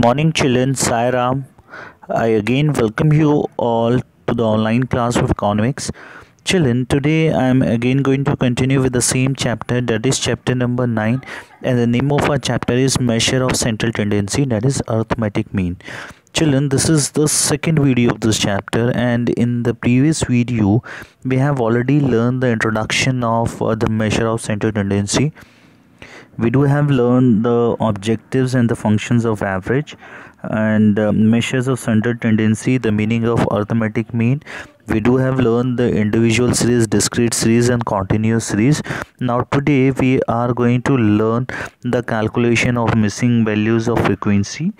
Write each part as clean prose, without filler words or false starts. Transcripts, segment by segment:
Morning, children. Sai Ram. I again welcome you all to the online class of economics. Children, today I am again going to continue with the same chapter, that is chapter number 9, and the name of our chapter is Measure of Central Tendency, that is Arithmetic Mean. Children, this is the second video of this chapter, and in the previous video we have already learned the introduction of the measure of central tendency. We do have learned the objectives and the functions of average and measures of central tendency, the meaning of arithmetic mean. We do have learned the individual series, discrete series and continuous series. Now today we are going to learn the calculation of missing values of frequency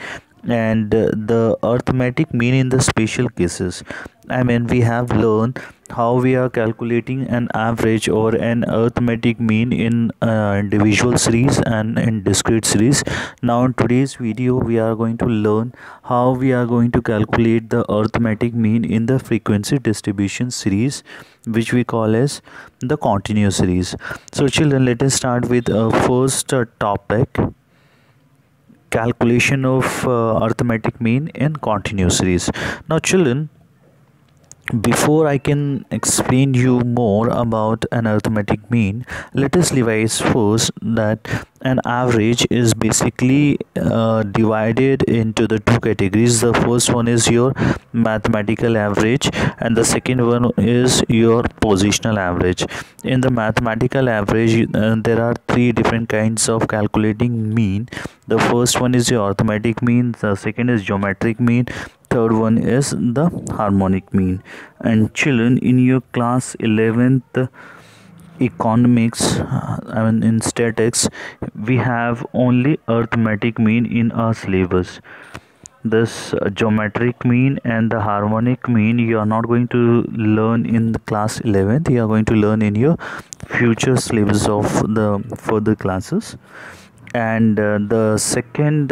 and the arithmetic mean in the special cases. We have learned how we are calculating an average or an arithmetic mean in individual series and in discrete series. Now in today's video we are going to learn how we are going to calculate the arithmetic mean in the frequency distribution series, which we call as the continuous series. So children, let us start with our first topic, calculation of arithmetic mean in continuous series. Now children, before I can explain you more about an arithmetic mean, let us revise first that an average is basically divided into the two categories. The first one is your mathematical average and the second one is your positional average. In the mathematical average, there are three different kinds of calculating mean. The first one is your arithmetic mean, the second is geometric mean, third one is the harmonic mean. And children, in your class 11th economics, in statics, we have only arithmetic mean in our syllabus. This geometric mean and the harmonic mean you are not going to learn in the class 11th. You are going to learn in your future syllabus of the further classes. And the second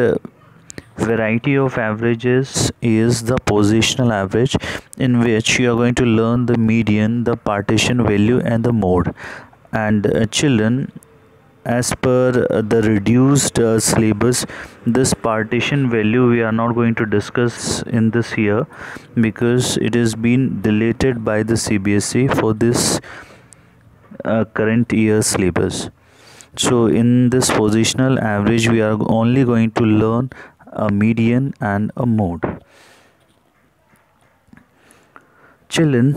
variety of averages is the positional average, in which you are going to learn the median, the partition value and the mode. And children, as per the reduced syllabus, this partition value we are not going to discuss in this year because it has been deleted by the CBSE for this current year syllabus. So in this positional average we are only going to learn a median and a mode. Children,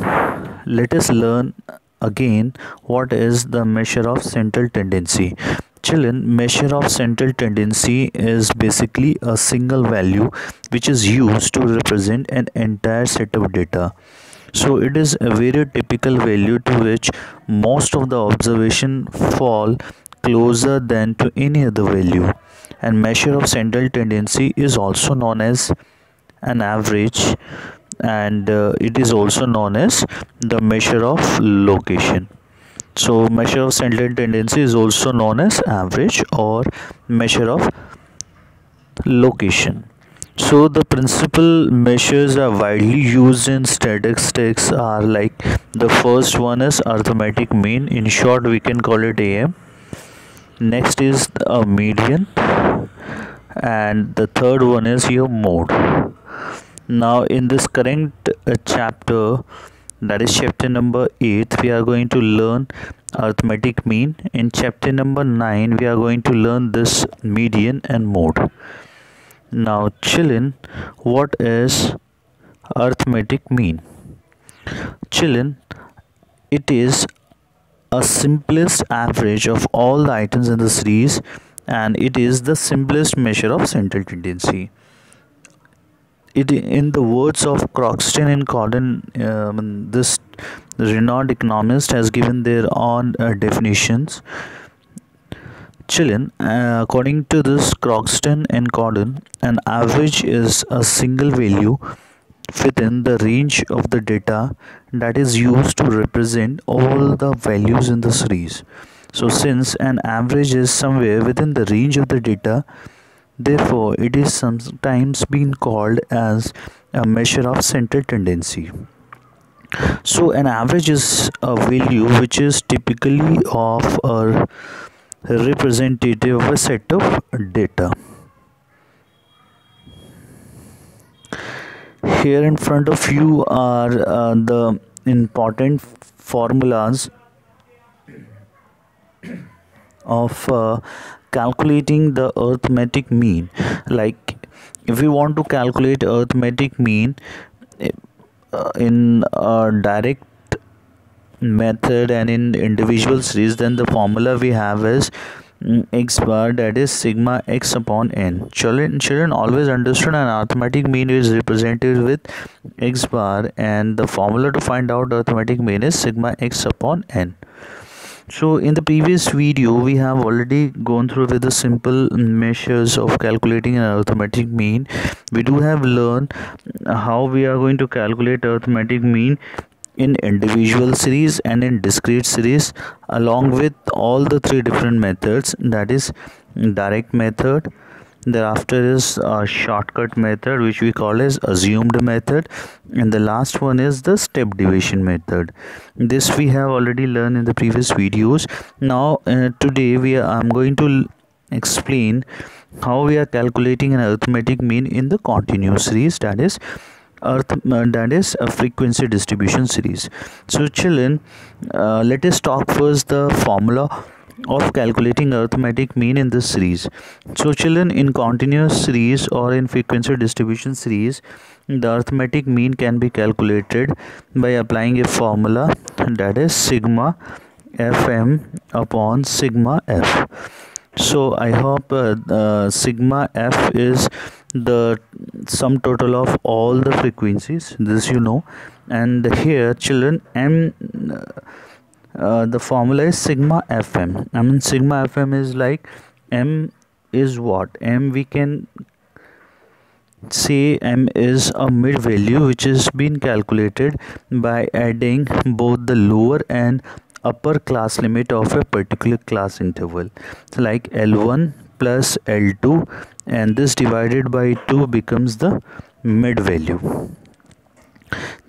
let us learn again what is the measure of central tendency. Children, measure of central tendency is basically a single value which is used to represent an entire set of data. So it is a very typical value to which most of the observation fall closer than to any other value. And measure of central tendency is also known as an average, and it is also known as the measure of location. So measure of central tendency is also known as average or measure of location. So the principal measures are widely used in statistics are like, the first one is arithmetic mean, in short we can call it AM. Next is a median, and the third one is your mode. Now in this current chapter, that is chapter number 8, we are going to learn arithmetic mean. In chapter number 9 we are going to learn this median and mode. Now children, what is arithmetic mean? Children, it is a simplest average of all the items in the series, and it is the simplest measure of central tendency. It, in the words of Croxton and Cordon, this renowned economist has given their own definitions. Children, according to this Croxton and Cordon, an average is a single value within the range of the data that is used to represent all the values in the series. So since an average is somewhere within the range of the data, therefore it is sometimes been called as a measure of central tendency. So an average is a value which is typically of a representative of a set of data. Here in front of you are the important formulas of calculating the arithmetic mean. Like if we want to calculate arithmetic mean in a direct method and in individual series, then the formula we have is x bar, that is sigma x upon n. Children always understood an arithmetic mean is represented with x bar, and the formula to find out arithmetic mean is sigma x upon n. So in the previous video we have already gone through with the simple measures of calculating an arithmetic mean. We do have learned how we are going to calculate arithmetic mean in individual series and in discrete series, along with all the three different methods, that is direct method, thereafter is a shortcut method which we call as assumed method, and the last one is the step deviation method. This we have already learned in the previous videos. Now today I'm going to explain how we are calculating an arithmetic mean in the continuous series, that is a frequency distribution series. So children, let us talk first the formula of calculating arithmetic mean in this series. So children, in continuous series or in frequency distribution series, the arithmetic mean can be calculated by applying a formula, that is sigma fm upon sigma f. So I hope sigma f is the sum total of all the frequencies, this you know, and here children m the formula is sigma fm. I mean sigma fm is like m is what? M, we can say m is a mid value which is been calculated by adding both the lower and upper class limit of a particular class interval. So like L1 plus L2, and this divided by 2 becomes the mid value.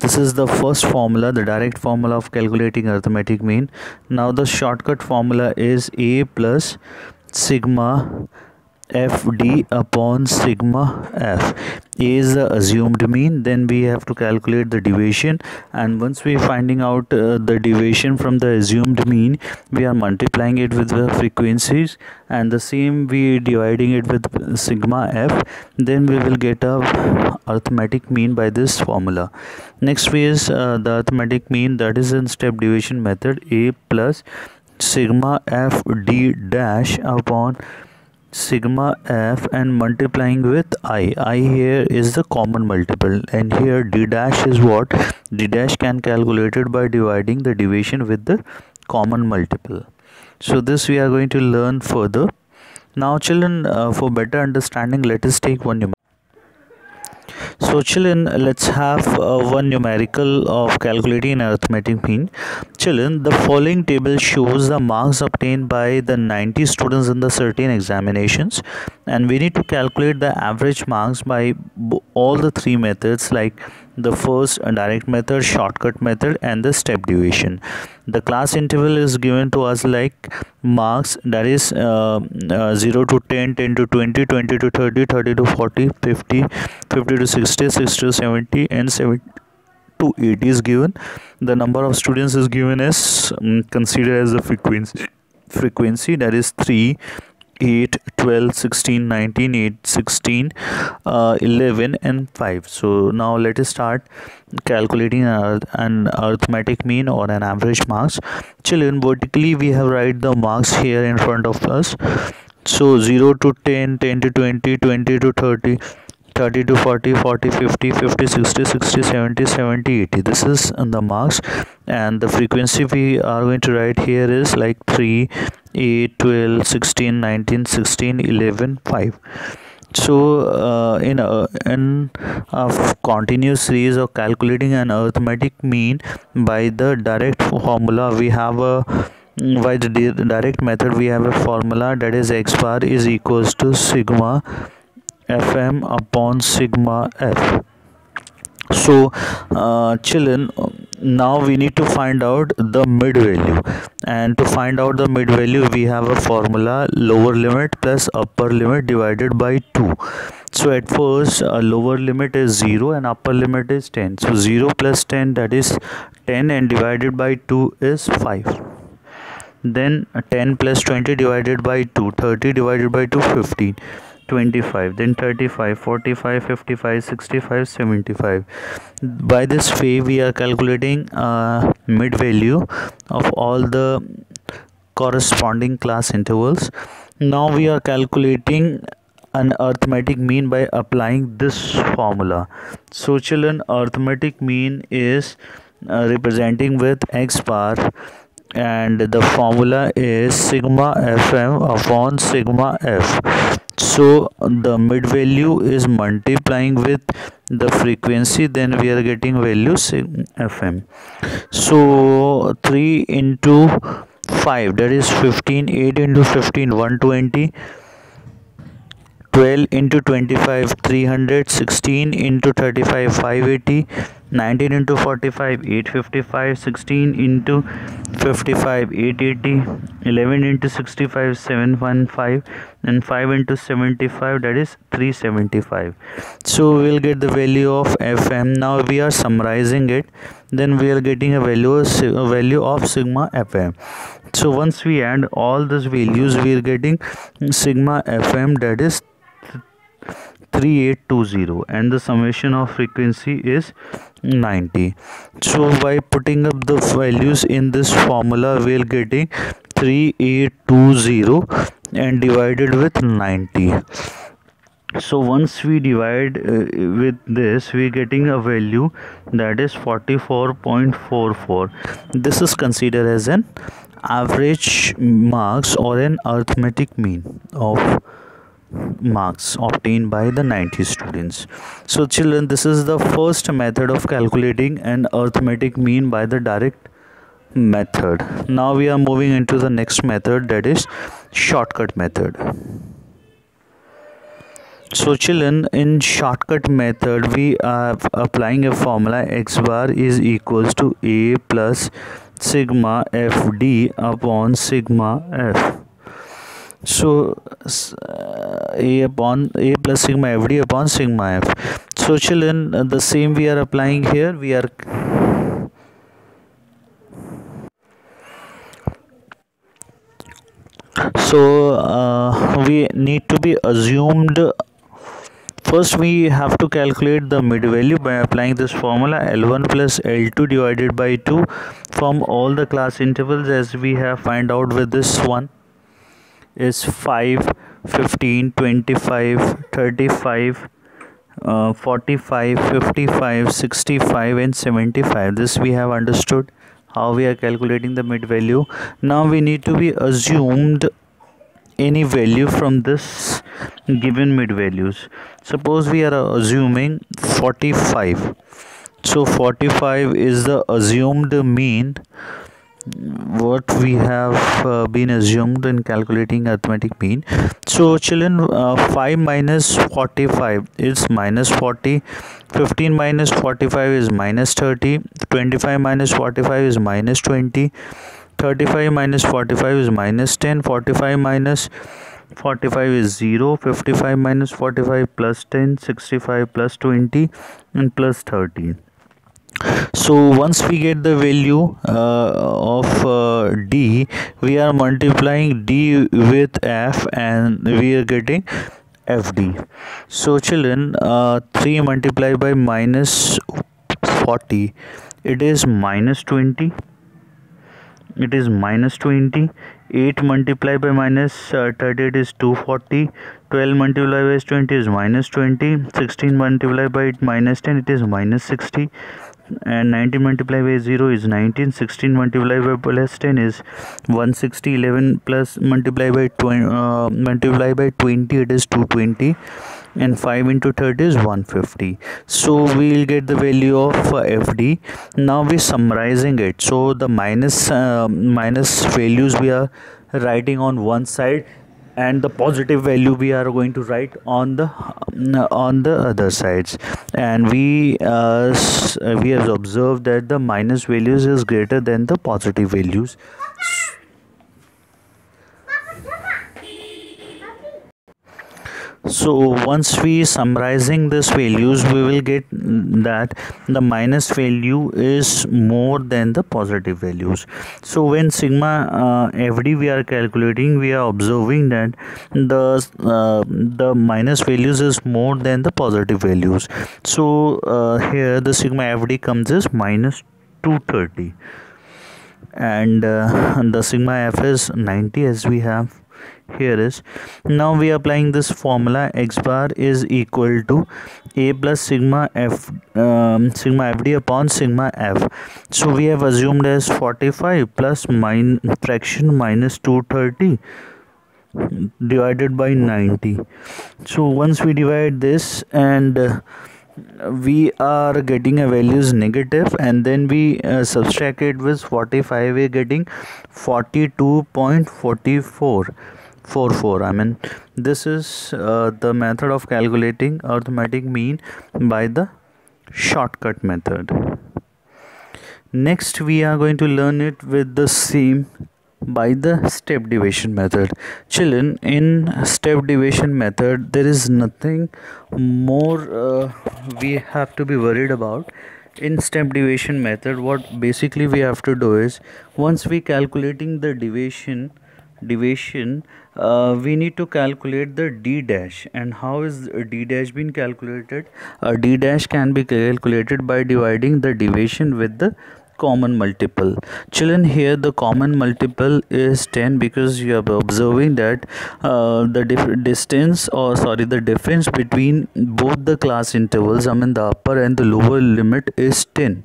This is the first formula, the direct formula of calculating arithmetic mean. Now the shortcut formula is a plus sigma fd upon sigma f. A is the assumed mean, then we have to calculate the deviation, and once we finding out the deviation from the assumed mean, we are multiplying it with the frequencies, and the same we dividing it with sigma f, then we will get a arithmetic mean by this formula. Next way is the arithmetic mean, that is in step deviation method, a plus sigma f d dash upon sigma f and multiplying with I here is the common multiple, and here d dash is what? D dash can calculated by dividing the deviation with the common multiple. So this we are going to learn further. Now children, for better understanding, let us take one numerical. So children, let's have one numerical of calculating an arithmetic mean. Children, the following table shows the marks obtained by the 90 students in the certain examinations, and we need to calculate the average marks by all the three methods, like the first direct method, shortcut method, and the step deviation. The class interval is given to us like marks, that is 0 to 10, 10 to 20, 20 to 30, 30 to 40, 50, 50 to 60, 60 to 70, and 70 to 80 is given. The number of students is given as considered as the frequency, that is 3, 8, 12, 16, 19, 8, 16, 11 and 5. So now let us start calculating an arithmetic mean or an average marks. Children, vertically we have write the marks here in front of us. So 0 to 10, 10 to 20, 20 to 30, 30 to 40, 40, 50, 50, 60, 60, 70, 70, 80. This is the marks, and the frequency we are going to write here is like 3, 8, 12, 16, 19, 16, 11, 5. So in a continuous series of calculating an arithmetic mean by the direct formula, we have a by the direct method we have a formula, that is x bar is equals to sigma fm upon sigma f. So children, now we need to find out the mid value, and to find out the mid value we have a formula, lower limit plus upper limit divided by 2. So at first lower limit is 0 and upper limit is 10. So 0 plus 10, that is 10, and divided by 2 is 5. Then 10 plus 20 divided by 2, 30 divided by 2, 15, 25, then 35, 45, 55, 65, 75. By this way we are calculating mid value of all the corresponding class intervals. Now we are calculating an arithmetic mean by applying this formula. So children, arithmetic mean is representing with x bar, and the formula is sigma fm upon sigma f. So the mid value is multiplying with the frequency, then we are getting value fm. So 3 into 5, that is 15, 8 into 15, 120, 12 into 25, 300, 16 into 35, 580, 19 into 45, 855, 16 into 55, 880, 11 into 65, 715, and 5 into 75, that is 375. So we will get the value of fm. Now we are summarizing it, then we are getting a value of sigma fm. So once we add all these values, we are getting sigma fm, that is 3820, and the summation of frequency is 90. So by putting up the values in this formula, we are getting 3820 and divided with 90. So once we divide with this, we are getting a value that is 44.44. This is considered as an average marks or an arithmetic mean of marks obtained by the 90 students. So children, this is the first method of calculating an arithmetic mean by the direct method. Now we are moving into the next method, that is shortcut method. So children, in shortcut method we are applying a formula x bar is equals to a plus sigma fd upon sigma f. So a plus sigma fd upon sigma f. So children, the same we are applying here. We are we need to be assumed. First we have to calculate the mid value by applying this formula L1 plus L2 divided by 2 from all the class intervals, as we have find out with this one is 5, 15, 25, 35, 45, 55, 65 and 75. This we have understood how we are calculating the mid value. Now we need to be assumed any value from this given mid values. Suppose we are assuming 45. So 45 is the assumed mean what we have been assumed in calculating arithmetic mean. So children, 5 minus 45 is minus 40, 15 minus 45 is minus 30, 25 minus 45 is minus 20, 35 minus 45 is minus 10, 45 minus 45 is 0, 55 minus 45 plus 10, 65 plus 20 and plus 30. So once we get the value of d, we are multiplying d with f and we are getting fd. So children, 3 multiplied by minus 40, it is minus 20. It is minus 20. 8 multiplied by minus 38 is 240. 12 multiplied by 20 is minus 20. 16 multiplied by minus 10, it is minus 60. And 19 multiplied by 0 is 19. 16 multiplied by plus 10 is 160. 11 plus multiplied by 20 it is 220. And 5 into 30 is 150. So we will get the value of fd. Now we summarizing it. So the minus values we are writing on one side, and the positive value we are going to write on the other sides. And we have observed that the minus values is greater than the positive values. So once we summarizing this values, we will get that the minus value is more than the positive values. So when sigma fd we are calculating, we are observing that the minus values is more than the positive values. So here the sigma fd comes as minus 230, and the sigma f is 90 as we have here is. Now we are applying this formula, x bar is equal to a plus sigma f sigma fd upon sigma f. So we have assumed as 45 plus fraction minus 230 divided by 90. So once we divide this, and we are getting a values negative, and then we subtract it with 45, we are getting 42.44. I mean, this is the method of calculating arithmetic mean by the shortcut method. Next we are going to learn it with the same by the step deviation method. Children, in step deviation method there is nothing more we have to be worried about. In step deviation method, what basically we have to do is, once we calculating the deviation, we need to calculate the d dash. And how is d dash been calculated? D dash can be calculated by dividing the deviation with the common multiple. Children, here the common multiple is 10, because you are observing that the difference between both the class intervals, I mean the upper and the lower limit, is 10.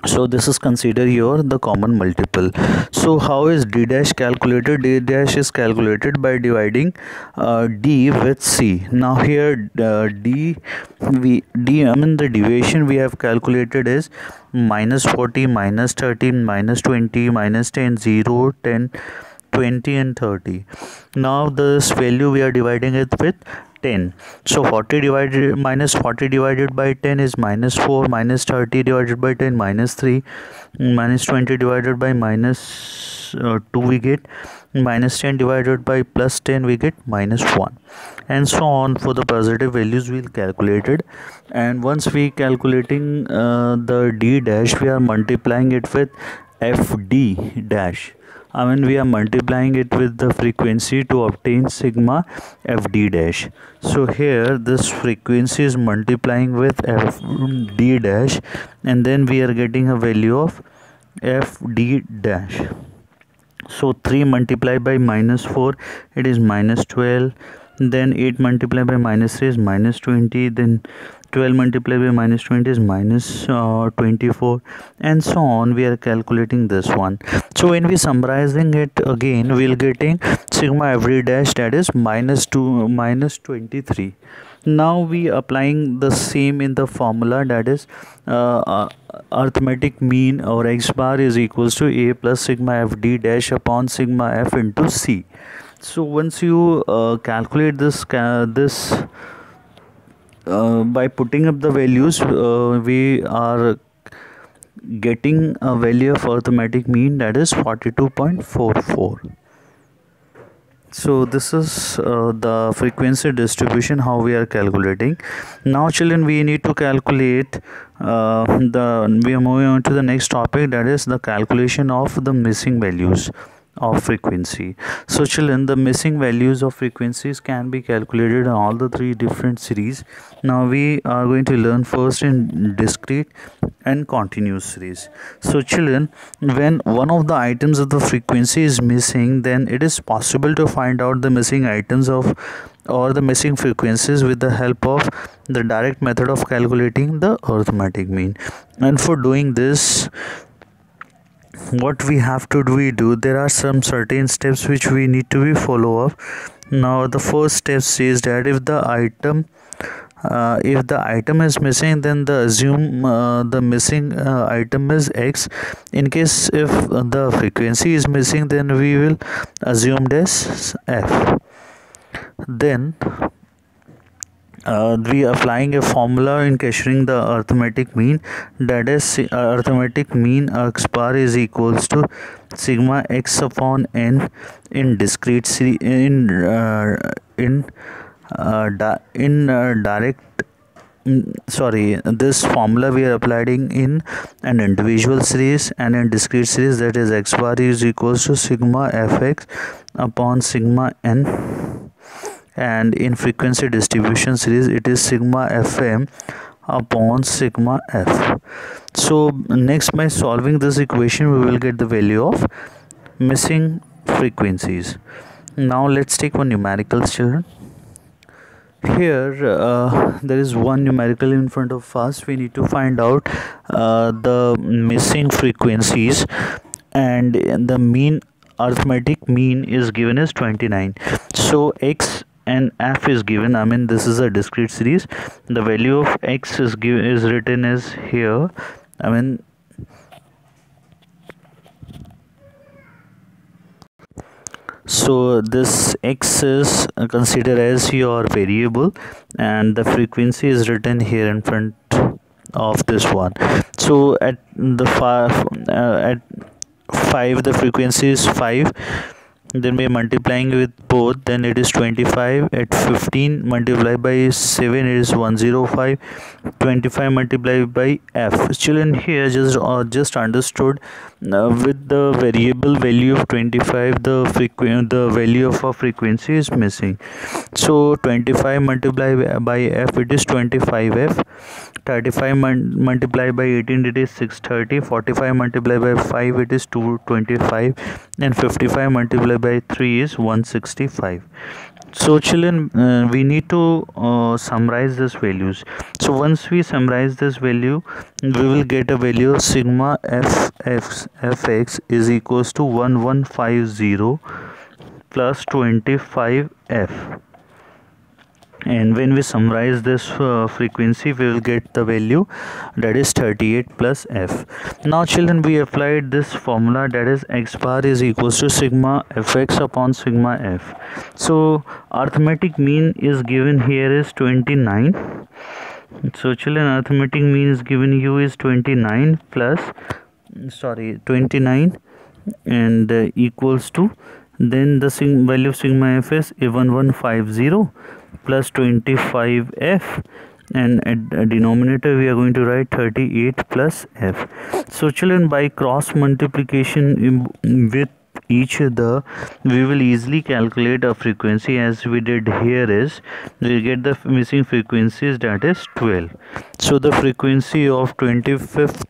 So this is consider the common multiple. So how is d dash calculated? D dash is calculated by dividing d with c. Now here I mean the deviation we have calculated is minus 40, minus 13, minus 20, minus 10, 0, 10, 20 and 30. Now this value we are dividing it with 10. So minus 40 divided by 10 is minus 4, minus 30 divided by 10 minus 3, minus 20 divided by minus 2 we get, minus 10 divided by plus 10 we get minus 1, and so on. For the positive values we'll calculate it. And once we calculating the d dash, we are multiplying it with fd dash. I mean, we are multiplying it with the frequency to obtain sigma fd dash. So here this frequency is multiplying with fd dash, and then we are getting a value of fd dash. So 3 multiplied by minus 4, it is minus 12. Then 8 multiplied by minus 3 is minus 20. Then 12 multiplied by minus 20 is minus 24, and so on. We are calculating this one. So when we summarizing it again, we'll getting sigma fd dash, that is minus 23. Now we applying the same in the formula, that is arithmetic mean or x bar is equals to a plus sigma fd dash upon sigma f into c. So once you calculate this by putting up the values, we are getting a value of arithmetic mean, that is 42.44. So this is the frequency distribution how we are calculating. Now children, we need to calculate we are moving on to the next topic, that is the calculation of the missing values of frequency. So children, the missing values of frequencies can be calculated on all the three different series. Now we are going to learn first in discrete and continuous series. So children, when one of the items of the frequency is missing, then it is possible to find out the missing items of or the missing frequencies with the help of the direct method of calculating the arithmetic mean. And for doing this, what we have to do, there are some certain steps which we need to be follow up. Now the first step says that if the item is missing, then assume the missing item is x. In case if the frequency is missing, then we will assume as f. Then we are applying a formula in capturing the arithmetic mean, that is arithmetic mean x bar is equals to sigma x upon n in discrete series, in direct sorry, this formula we are applying in an individual series and in discrete series, that is x bar is equals to sigma fx upon sigma n, and in frequency distribution series it is sigma fm upon sigma f. So next, by solving this equation, we will get the value of missing frequencies. Now let's take one numerical, children. Here there is one numerical in front of us. We need to find out the missing frequencies, and the mean, arithmetic mean is given as 29. So x and f is given. I mean, this is a discrete series. The value of x is written as here. I mean, so this x is considered as your variable, and the frequency is written here in front of this one. So at the at 5, the frequency is 5, then we are multiplying with both, then it is 25. At 15 multiplied by 7, it is 105. 25 multiplied by f. Children, here just understood with the variable value of 25, the value of a frequency is missing. So 25 multiplied by f, it is 25f. 35 multiplied by 18, it is 630. 45 multiplied by 5, it is 225, and 55 multiplied by 3 is 165. So children, we need to summarize these values. So once we summarize this value, we will get a value of sigma fx is equals to 1150 plus 25f. And when we summarize this frequency, we will get the value, that is 38 plus f. Now children, we applied this formula, that is x bar is equals to sigma fx upon sigma f. So arithmetic mean is given here is 29. So children, arithmetic mean is given you is 29 plus 29 and equals to, then the value of sigma f is 1150 plus 25f, and at denominator we are going to write 38 plus f. So children, by cross multiplication with each other, we will easily calculate a frequency, as we did here is, we get the missing frequencies, that is 12. So the frequency of 25th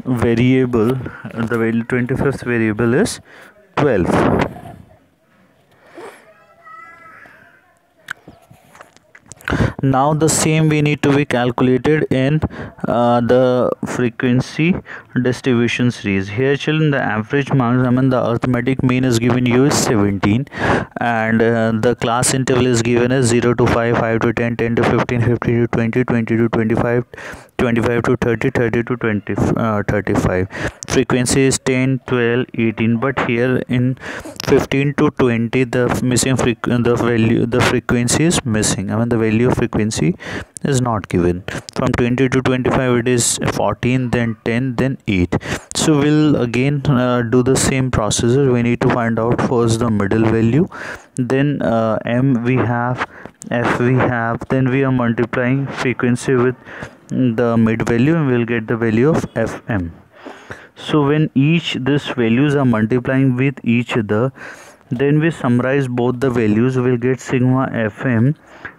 variable, the value 25th variable is 12. Now the same we need to be calculated in the frequency distribution series. Here children, the average marks, I mean the arithmetic mean is given you is 17, and the class interval is given as 0 to 5, 5 to 10, 10 to 15, 15 to 20, 20 to 25, 25 to 30, 30 to 20, 35. Frequency is 10, 12, 18, but here in 15 to 20, the missing the frequency is missing. I mean the value of frequency is not given. From 20 to 25, it is 14, then 10, then 8. So we'll again do the same procedure. We need to find out first the middle value, then m we have, f we have, then we are multiplying frequency with the mid value, and we'll get the value of fm. So when these values are multiplying with each other, then we summarize both the values, we'll get sigma fm,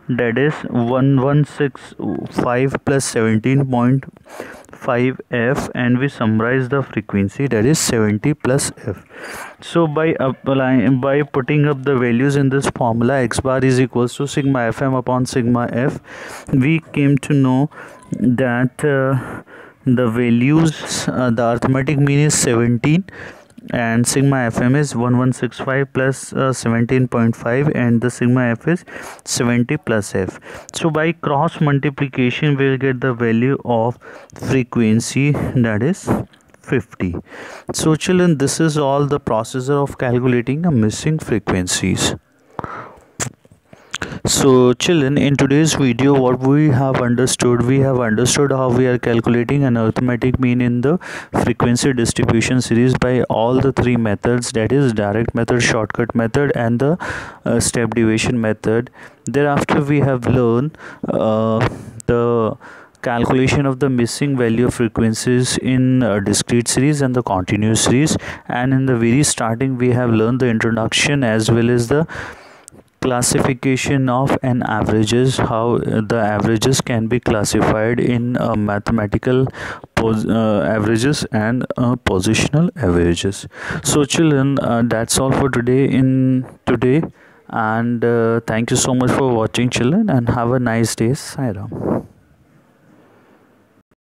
that is 1165 plus 17.5 f, and we summarize the frequency, that is 70 plus f. So by putting up the values in this formula, x bar is equals to sigma fm upon sigma f, we came to know that the values, the arithmetic mean is 17, and sigma fm is 1165 plus 17.5, and the sigma f is 70 plus f. So by cross multiplication, we will get the value of frequency, that is 50. So children, this is all the procedure of calculating a missing frequencies. So children, in today's video what we have understood how we are calculating an arithmetic mean in the frequency distribution series by all the three methods, that is direct method, shortcut method and the step deviation method. Thereafter we have learned the calculation of the missing value of frequencies in discrete series and the continuous series, and in the very starting we have learned the introduction as well as the classification of an averages, how the averages can be classified in mathematical averages and positional averages. So children, that's all for today, and thank you so much for watching children, and have a nice day. Sairam.